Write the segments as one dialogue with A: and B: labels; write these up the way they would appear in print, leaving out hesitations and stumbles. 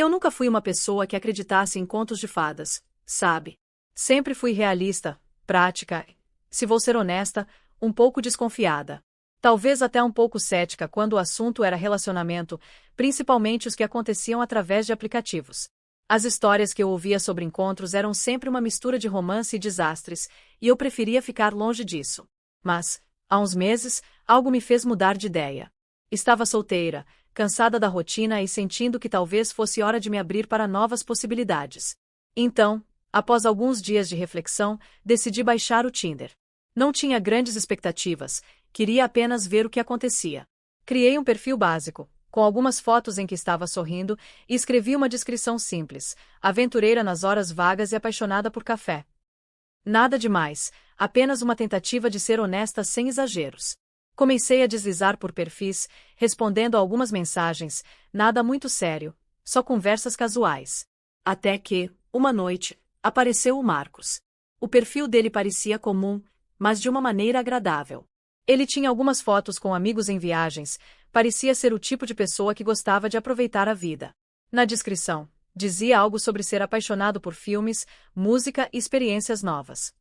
A: Eu nunca fui uma pessoa que acreditasse em contos de fadas, sabe? Sempre fui realista, prática, se vou ser honesta, um pouco desconfiada. Talvez até um pouco cética quando o assunto era relacionamento, principalmente os que aconteciam através de aplicativos. As histórias que eu ouvia sobre encontros eram sempre uma mistura de romance e desastres, e eu preferia ficar longe disso. Mas, há uns meses, algo me fez mudar de ideia. Estava solteira, cansada da rotina e sentindo que talvez fosse hora de me abrir para novas possibilidades. Então, após alguns dias de reflexão, decidi baixar o Tinder. Não tinha grandes expectativas, queria apenas ver o que acontecia. Criei um perfil básico, com algumas fotos em que estava sorrindo, e escrevi uma descrição simples: aventureira nas horas vagas e apaixonada por café. Nada demais, apenas uma tentativa de ser honesta sem exageros. Comecei a deslizar por perfis, respondendo a algumas mensagens, nada muito sério, só conversas casuais. Até que, uma noite, apareceu o Marcos. O perfil dele parecia comum, mas de uma maneira agradável. Ele tinha algumas fotos com amigos em viagens, parecia ser o tipo de pessoa que gostava de aproveitar a vida. Na descrição, dizia algo sobre ser apaixonado por filmes, música e experiências novas.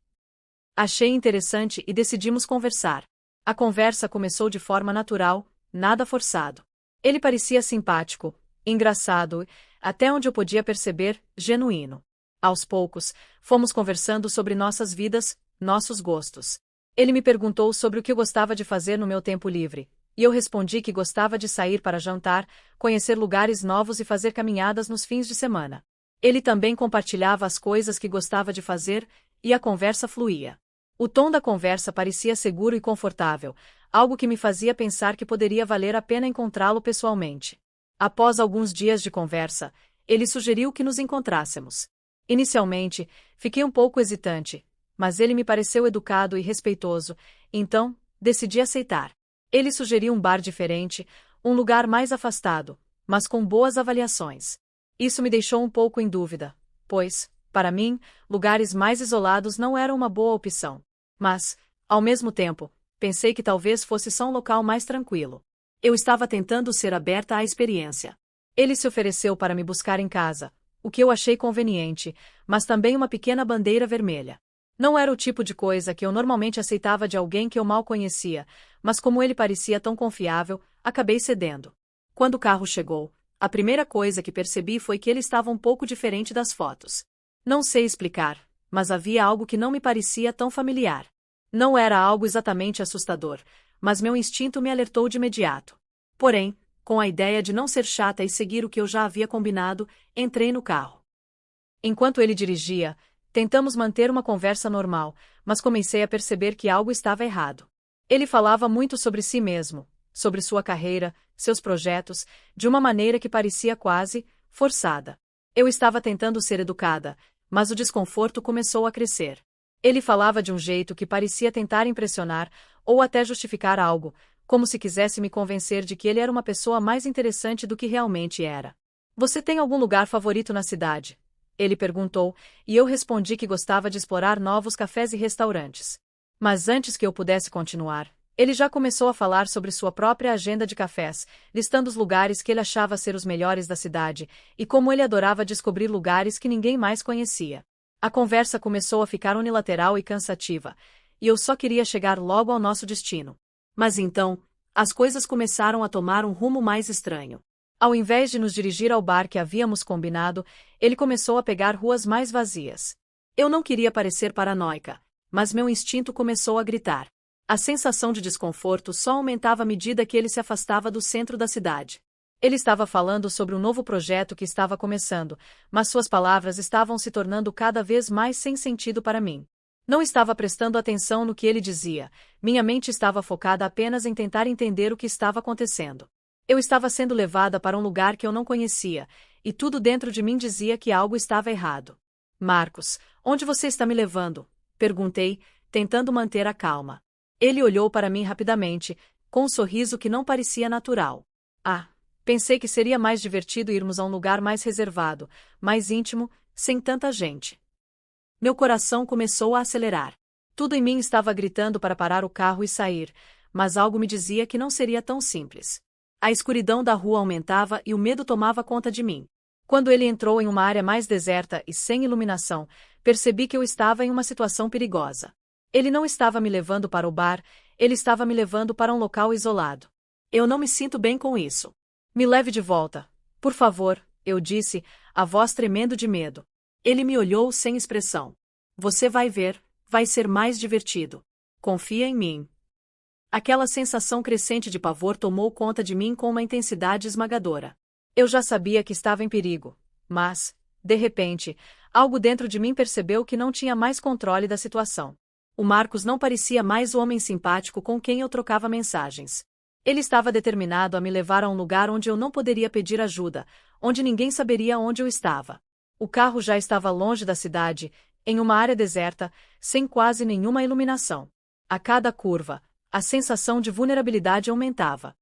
A: Achei interessante e decidimos conversar. A conversa começou de forma natural, nada forçado. Ele parecia simpático, engraçado, até onde eu podia perceber, genuíno. Aos poucos, fomos conversando sobre nossas vidas, nossos gostos. Ele me perguntou sobre o que eu gostava de fazer no meu tempo livre, e eu respondi que gostava de sair para jantar, conhecer lugares novos e fazer caminhadas nos fins de semana. Ele também compartilhava as coisas que gostava de fazer, e a conversa fluía. O tom da conversa parecia seguro e confortável, algo que me fazia pensar que poderia valer a pena encontrá-lo pessoalmente. Após alguns dias de conversa, ele sugeriu que nos encontrássemos. Inicialmente, fiquei um pouco hesitante, mas ele me pareceu educado e respeitoso, então, decidi aceitar. Ele sugeriu um bar diferente, um lugar mais afastado, mas com boas avaliações. Isso me deixou um pouco em dúvida, pois, para mim, lugares mais isolados não eram uma boa opção. Mas, ao mesmo tempo, pensei que talvez fosse só um local mais tranquilo. Eu estava tentando ser aberta à experiência. Ele se ofereceu para me buscar em casa, o que eu achei conveniente, mas também uma pequena bandeira vermelha. Não era o tipo de coisa que eu normalmente aceitava de alguém que eu mal conhecia, mas como ele parecia tão confiável, acabei cedendo. Quando o carro chegou, a primeira coisa que percebi foi que ele estava um pouco diferente das fotos. Não sei explicar, mas havia algo que não me parecia tão familiar. Não era algo exatamente assustador, mas meu instinto me alertou de imediato. Porém, com a ideia de não ser chata e seguir o que eu já havia combinado, entrei no carro. Enquanto ele dirigia, tentamos manter uma conversa normal, mas comecei a perceber que algo estava errado. Ele falava muito sobre si mesmo, sobre sua carreira, seus projetos, de uma maneira que parecia quase forçada. Eu estava tentando ser educada, mas o desconforto começou a crescer. Ele falava de um jeito que parecia tentar impressionar, ou até justificar algo, como se quisesse me convencer de que ele era uma pessoa mais interessante do que realmente era. Você tem algum lugar favorito na cidade? Ele perguntou, e eu respondi que gostava de explorar novos cafés e restaurantes. Mas antes que eu pudesse continuar, ele já começou a falar sobre sua própria agenda de cafés, listando os lugares que ele achava ser os melhores da cidade, e como ele adorava descobrir lugares que ninguém mais conhecia. A conversa começou a ficar unilateral e cansativa, e eu só queria chegar logo ao nosso destino. Mas então, as coisas começaram a tomar um rumo mais estranho. Ao invés de nos dirigir ao bar que havíamos combinado, ele começou a pegar ruas mais vazias. Eu não queria parecer paranoica, mas meu instinto começou a gritar. A sensação de desconforto só aumentava à medida que ele se afastava do centro da cidade. Ele estava falando sobre um novo projeto que estava começando, mas suas palavras estavam se tornando cada vez mais sem sentido para mim. Não estava prestando atenção no que ele dizia, minha mente estava focada apenas em tentar entender o que estava acontecendo. Eu estava sendo levada para um lugar que eu não conhecia, e tudo dentro de mim dizia que algo estava errado. Marcos, onde você está me levando? Perguntei, tentando manter a calma. Ele olhou para mim rapidamente, com um sorriso que não parecia natural. Pensei que seria mais divertido irmos a um lugar mais reservado, mais íntimo, sem tanta gente. Meu coração começou a acelerar. Tudo em mim estava gritando para parar o carro e sair, mas algo me dizia que não seria tão simples. A escuridão da rua aumentava e o medo tomava conta de mim. Quando ele entrou em uma área mais deserta e sem iluminação, percebi que eu estava em uma situação perigosa. Ele não estava me levando para o bar, ele estava me levando para um local isolado. Eu não me sinto bem com isso. Me leve de volta, por favor, eu disse, a voz tremendo de medo. Ele me olhou sem expressão. Você vai ver, vai ser mais divertido. Confia em mim. Aquela sensação crescente de pavor tomou conta de mim com uma intensidade esmagadora. Eu já sabia que estava em perigo, mas, de repente, algo dentro de mim percebeu que não tinha mais controle da situação. O Marcos não parecia mais o homem simpático com quem eu trocava mensagens. Ele estava determinado a me levar a um lugar onde eu não poderia pedir ajuda, onde ninguém saberia onde eu estava. O carro já estava longe da cidade, em uma área deserta, sem quase nenhuma iluminação. A cada curva, a sensação de vulnerabilidade aumentava.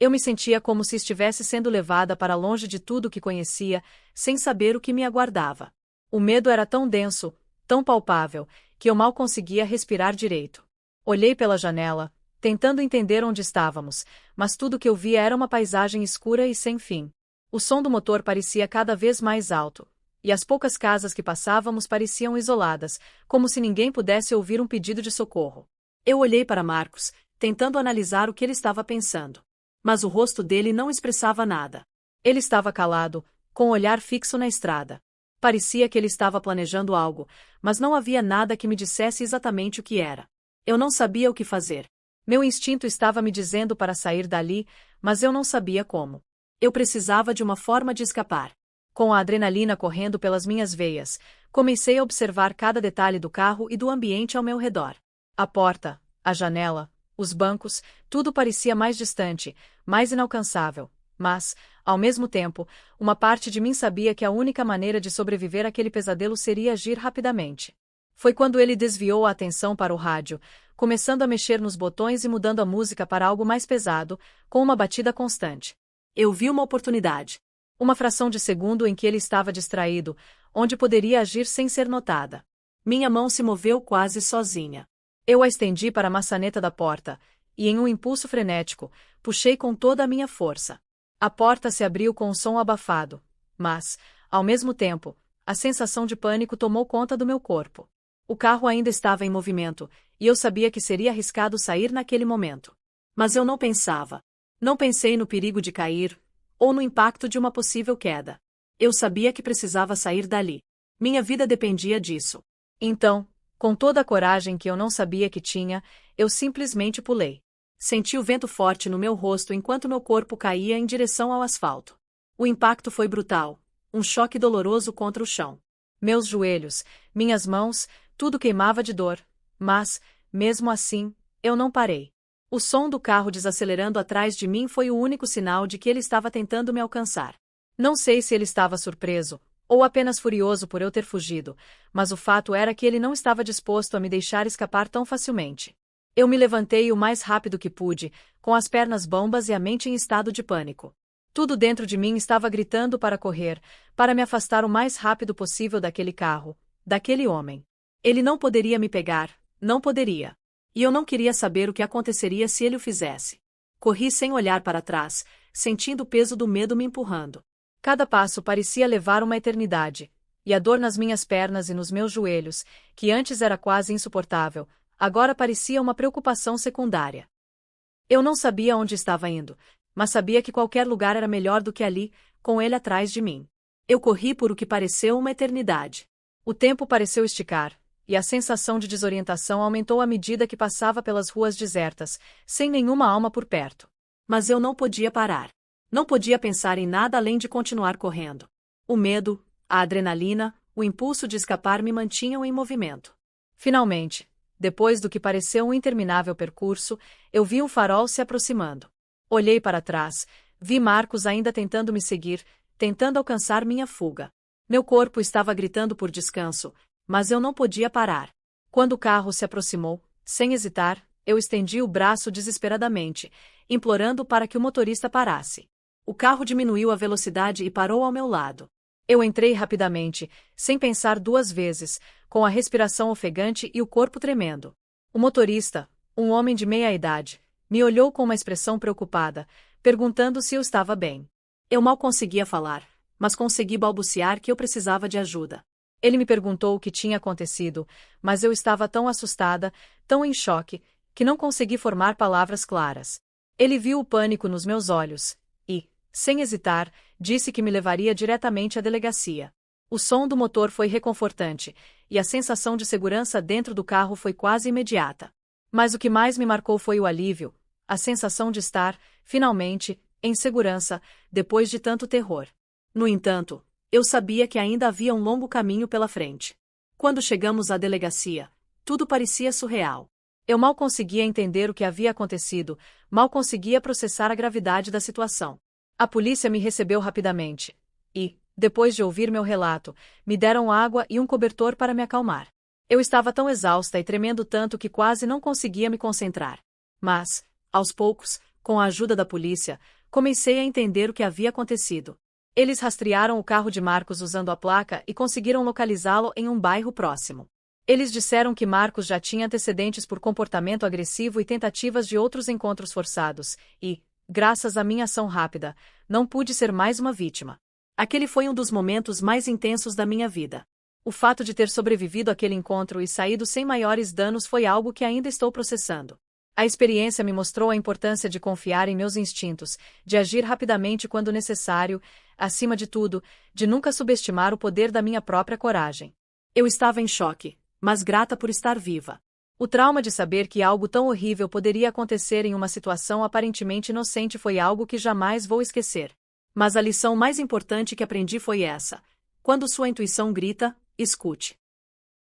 A: Eu me sentia como se estivesse sendo levada para longe de tudo que conhecia, sem saber o que me aguardava. O medo era tão denso, tão palpável, que eu mal conseguia respirar direito. Olhei pela janela, tentando entender onde estávamos, mas tudo que eu via era uma paisagem escura e sem fim. O som do motor parecia cada vez mais alto, e as poucas casas que passávamos pareciam isoladas, como se ninguém pudesse ouvir um pedido de socorro. Eu olhei para Marcos, tentando analisar o que ele estava pensando. Mas o rosto dele não expressava nada. Ele estava calado, com o olhar fixo na estrada. Parecia que ele estava planejando algo, mas não havia nada que me dissesse exatamente o que era. Eu não sabia o que fazer. Meu instinto estava me dizendo para sair dali, mas eu não sabia como. Eu precisava de uma forma de escapar. Com a adrenalina correndo pelas minhas veias, comecei a observar cada detalhe do carro e do ambiente ao meu redor. A porta, a janela, os bancos, tudo parecia mais distante, mais inalcançável, mas, ao mesmo tempo, uma parte de mim sabia que a única maneira de sobreviver àquele pesadelo seria agir rapidamente. Foi quando ele desviou a atenção para o rádio, começando a mexer nos botões e mudando a música para algo mais pesado, com uma batida constante. Eu vi uma oportunidade. Uma fração de segundo em que ele estava distraído, onde poderia agir sem ser notada. Minha mão se moveu quase sozinha. Eu a estendi para a maçaneta da porta, e em um impulso frenético, puxei com toda a minha força. A porta se abriu com um som abafado, mas, ao mesmo tempo, a sensação de pânico tomou conta do meu corpo. O carro ainda estava em movimento, e eu sabia que seria arriscado sair naquele momento. Mas eu não pensava. Não pensei no perigo de cair, ou no impacto de uma possível queda. Eu sabia que precisava sair dali. Minha vida dependia disso. Então, com toda a coragem que eu não sabia que tinha, eu simplesmente pulei. Senti o vento forte no meu rosto enquanto meu corpo caía em direção ao asfalto. O impacto foi brutal, um choque doloroso contra o chão. Meus joelhos, minhas mãos, tudo queimava de dor, mas, mesmo assim, eu não parei. O som do carro desacelerando atrás de mim foi o único sinal de que ele estava tentando me alcançar. Não sei se ele estava surpreso, ou apenas furioso por eu ter fugido, mas o fato era que ele não estava disposto a me deixar escapar tão facilmente. Eu me levantei o mais rápido que pude, com as pernas bambas e a mente em estado de pânico. Tudo dentro de mim estava gritando para correr, para me afastar o mais rápido possível daquele carro, daquele homem. Ele não poderia me pegar, não poderia. E eu não queria saber o que aconteceria se ele o fizesse. Corri sem olhar para trás, sentindo o peso do medo me empurrando. Cada passo parecia levar uma eternidade, e a dor nas minhas pernas e nos meus joelhos, que antes era quase insuportável, agora parecia uma preocupação secundária. Eu não sabia onde estava indo, mas sabia que qualquer lugar era melhor do que ali, com ele atrás de mim. Eu corri por o que pareceu uma eternidade. O tempo pareceu esticar, e a sensação de desorientação aumentou à medida que passava pelas ruas desertas, sem nenhuma alma por perto. Mas eu não podia parar. Não podia pensar em nada além de continuar correndo. O medo, a adrenalina, o impulso de escapar me mantinham em movimento. Finalmente, depois do que pareceu um interminável percurso, eu vi um farol se aproximando. Olhei para trás, vi Marcos ainda tentando me seguir, tentando alcançar minha fuga. Meu corpo estava gritando por descanso, mas eu não podia parar. Quando o carro se aproximou, sem hesitar, eu estendi o braço desesperadamente, implorando para que o motorista parasse. O carro diminuiu a velocidade e parou ao meu lado. Eu entrei rapidamente, sem pensar duas vezes, com a respiração ofegante e o corpo tremendo. O motorista, um homem de meia idade, me olhou com uma expressão preocupada, perguntando se eu estava bem. Eu mal conseguia falar, mas consegui balbuciar que eu precisava de ajuda. Ele me perguntou o que tinha acontecido, mas eu estava tão assustada, tão em choque, que não consegui formar palavras claras. Ele viu o pânico nos meus olhos e, sem hesitar, disse que me levaria diretamente à delegacia. O som do motor foi reconfortante, e a sensação de segurança dentro do carro foi quase imediata. Mas o que mais me marcou foi o alívio, a sensação de estar, finalmente, em segurança, depois de tanto terror. No entanto, eu sabia que ainda havia um longo caminho pela frente. Quando chegamos à delegacia, tudo parecia surreal. Eu mal conseguia entender o que havia acontecido, mal conseguia processar a gravidade da situação. A polícia me recebeu rapidamente e, depois de ouvir meu relato, me deram água e um cobertor para me acalmar. Eu estava tão exausta e tremendo tanto que quase não conseguia me concentrar. Mas, aos poucos, com a ajuda da polícia, comecei a entender o que havia acontecido. Eles rastrearam o carro de Marcos usando a placa e conseguiram localizá-lo em um bairro próximo. Eles disseram que Marcos já tinha antecedentes por comportamento agressivo e tentativas de outros encontros forçados, e, graças à minha ação rápida, não pude ser mais uma vítima. Aquele foi um dos momentos mais intensos da minha vida. O fato de ter sobrevivido àquele encontro e saído sem maiores danos foi algo que ainda estou processando. A experiência me mostrou a importância de confiar em meus instintos, de agir rapidamente quando necessário, acima de tudo, de nunca subestimar o poder da minha própria coragem. Eu estava em choque, mas grata por estar viva. O trauma de saber que algo tão horrível poderia acontecer em uma situação aparentemente inocente foi algo que jamais vou esquecer. Mas a lição mais importante que aprendi foi essa: quando sua intuição grita, escute.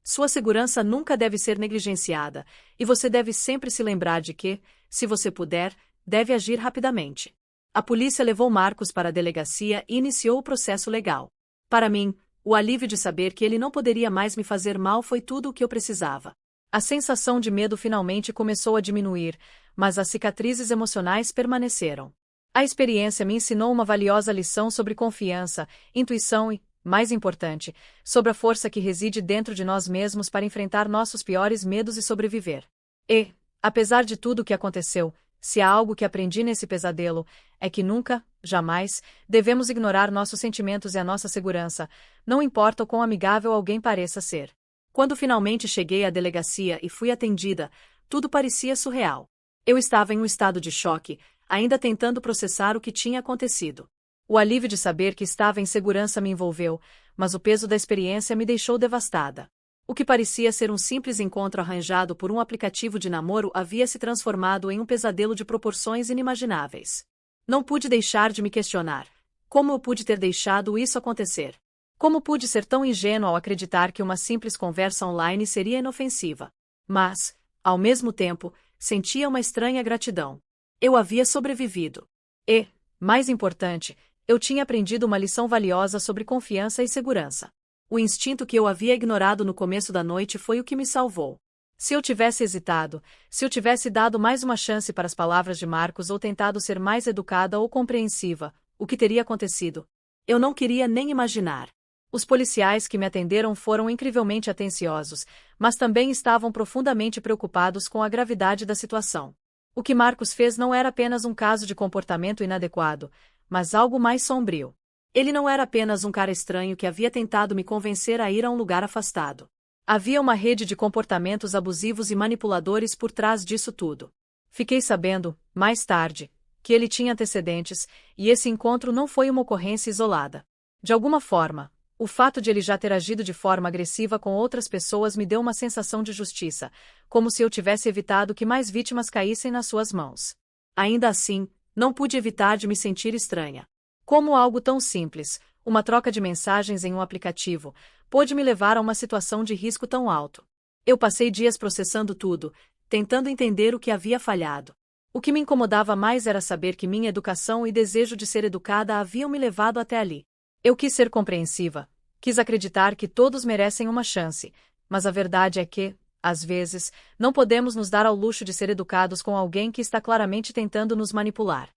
A: Sua segurança nunca deve ser negligenciada, e você deve sempre se lembrar de que, se você puder, deve agir rapidamente. A polícia levou Marcos para a delegacia e iniciou o processo legal. Para mim, o alívio de saber que ele não poderia mais me fazer mal foi tudo o que eu precisava. A sensação de medo finalmente começou a diminuir, mas as cicatrizes emocionais permaneceram. A experiência me ensinou uma valiosa lição sobre confiança, intuição e, mais importante, sobre a força que reside dentro de nós mesmos para enfrentar nossos piores medos e sobreviver. E, apesar de tudo o que aconteceu, se há algo que aprendi nesse pesadelo, é que nunca, jamais, devemos ignorar nossos sentimentos e a nossa segurança, não importa o quão amigável alguém pareça ser. Quando finalmente cheguei à delegacia e fui atendida, tudo parecia surreal. Eu estava em um estado de choque, ainda tentando processar o que tinha acontecido. O alívio de saber que estava em segurança me envolveu, mas o peso da experiência me deixou devastada. O que parecia ser um simples encontro arranjado por um aplicativo de namoro havia se transformado em um pesadelo de proporções inimagináveis. Não pude deixar de me questionar: como eu pude ter deixado isso acontecer? Como pude ser tão ingênuo ao acreditar que uma simples conversa online seria inofensiva? Mas, ao mesmo tempo, sentia uma estranha gratidão. Eu havia sobrevivido. E, mais importante, eu tinha aprendido uma lição valiosa sobre confiança e segurança. O instinto que eu havia ignorado no começo da noite foi o que me salvou. Se eu tivesse hesitado, se eu tivesse dado mais uma chance para as palavras de Marcos ou tentado ser mais educada ou compreensiva, o que teria acontecido? Eu não queria nem imaginar. Os policiais que me atenderam foram incrivelmente atenciosos, mas também estavam profundamente preocupados com a gravidade da situação. O que Marcos fez não era apenas um caso de comportamento inadequado, mas algo mais sombrio. Ele não era apenas um cara estranho que havia tentado me convencer a ir a um lugar afastado. Havia uma rede de comportamentos abusivos e manipuladores por trás disso tudo. Fiquei sabendo, mais tarde, que ele tinha antecedentes, e esse encontro não foi uma ocorrência isolada. De alguma forma, o fato de ele já ter agido de forma agressiva com outras pessoas me deu uma sensação de justiça, como se eu tivesse evitado que mais vítimas caíssem nas suas mãos. Ainda assim, não pude evitar de me sentir estranha. Como algo tão simples, uma troca de mensagens em um aplicativo, pôde me levar a uma situação de risco tão alto. Eu passei dias processando tudo, tentando entender o que havia falhado. O que me incomodava mais era saber que minha educação e desejo de ser educada haviam me levado até ali. Eu quis ser compreensiva, quis acreditar que todos merecem uma chance, mas a verdade é que, às vezes, não podemos nos dar ao luxo de ser educados com alguém que está claramente tentando nos manipular.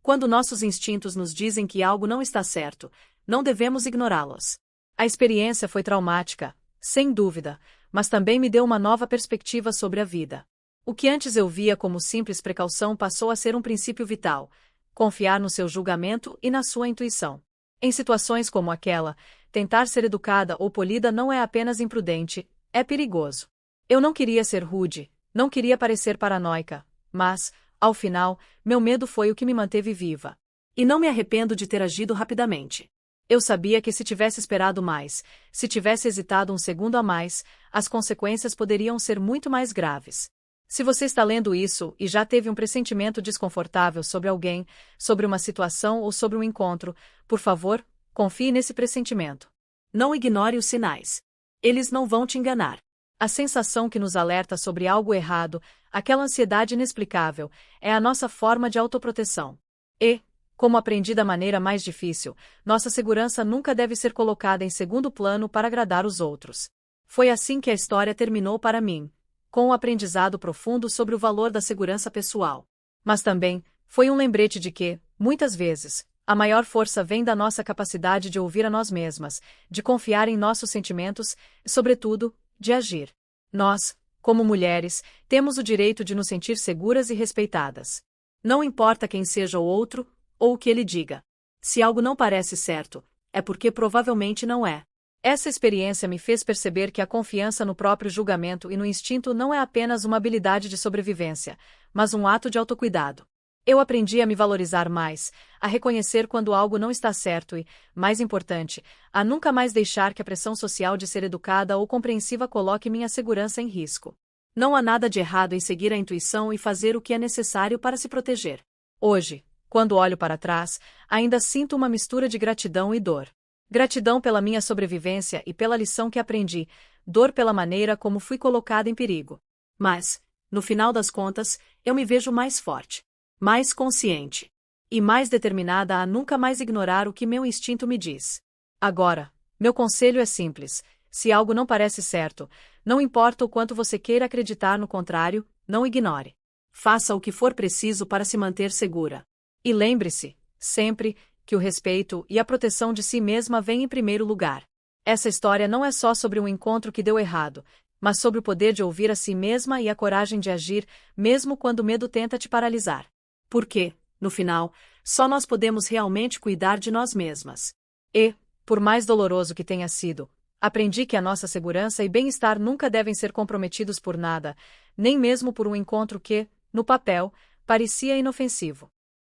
A: Quando nossos instintos nos dizem que algo não está certo, não devemos ignorá-los. A experiência foi traumática, sem dúvida, mas também me deu uma nova perspectiva sobre a vida. O que antes eu via como simples precaução passou a ser um princípio vital: confiar no seu julgamento e na sua intuição. Em situações como aquela, tentar ser educada ou polida não é apenas imprudente, é perigoso. Eu não queria ser rude, não queria parecer paranoica, mas, ao final, meu medo foi o que me manteve viva. E não me arrependo de ter agido rapidamente. Eu sabia que se tivesse esperado mais, se tivesse hesitado um segundo a mais, as consequências poderiam ser muito mais graves. Se você está lendo isso e já teve um pressentimento desconfortável sobre alguém, sobre uma situação ou sobre um encontro, por favor, confie nesse pressentimento. Não ignore os sinais. Eles não vão te enganar. A sensação que nos alerta sobre algo errado, aquela ansiedade inexplicável, é a nossa forma de autoproteção. E, como aprendi da maneira mais difícil, nossa segurança nunca deve ser colocada em segundo plano para agradar os outros. Foi assim que a história terminou para mim, com um aprendizado profundo sobre o valor da segurança pessoal. Mas também, foi um lembrete de que, muitas vezes, a maior força vem da nossa capacidade de ouvir a nós mesmas, de confiar em nossos sentimentos e, sobretudo, de agir. Nós, como mulheres, temos o direito de nos sentir seguras e respeitadas. Não importa quem seja o outro, ou o que ele diga. Se algo não parece certo, é porque provavelmente não é. Essa experiência me fez perceber que a confiança no próprio julgamento e no instinto não é apenas uma habilidade de sobrevivência, mas um ato de autocuidado. Eu aprendi a me valorizar mais, a reconhecer quando algo não está certo e, mais importante, a nunca mais deixar que a pressão social de ser educada ou compreensiva coloque minha segurança em risco. Não há nada de errado em seguir a intuição e fazer o que é necessário para se proteger. Hoje, quando olho para trás, ainda sinto uma mistura de gratidão e dor. Gratidão pela minha sobrevivência e pela lição que aprendi, dor pela maneira como fui colocada em perigo. Mas, no final das contas, eu me vejo mais forte, mais consciente e mais determinada a nunca mais ignorar o que meu instinto me diz. Agora, meu conselho é simples: se algo não parece certo, não importa o quanto você queira acreditar no contrário, não ignore. Faça o que for preciso para se manter segura. E lembre-se, sempre, que o respeito e a proteção de si mesma vêm em primeiro lugar. Essa história não é só sobre um encontro que deu errado, mas sobre o poder de ouvir a si mesma e a coragem de agir, mesmo quando o medo tenta te paralisar. Porque, no final, só nós podemos realmente cuidar de nós mesmas. E, por mais doloroso que tenha sido, aprendi que a nossa segurança e bem-estar nunca devem ser comprometidos por nada, nem mesmo por um encontro que, no papel, parecia inofensivo.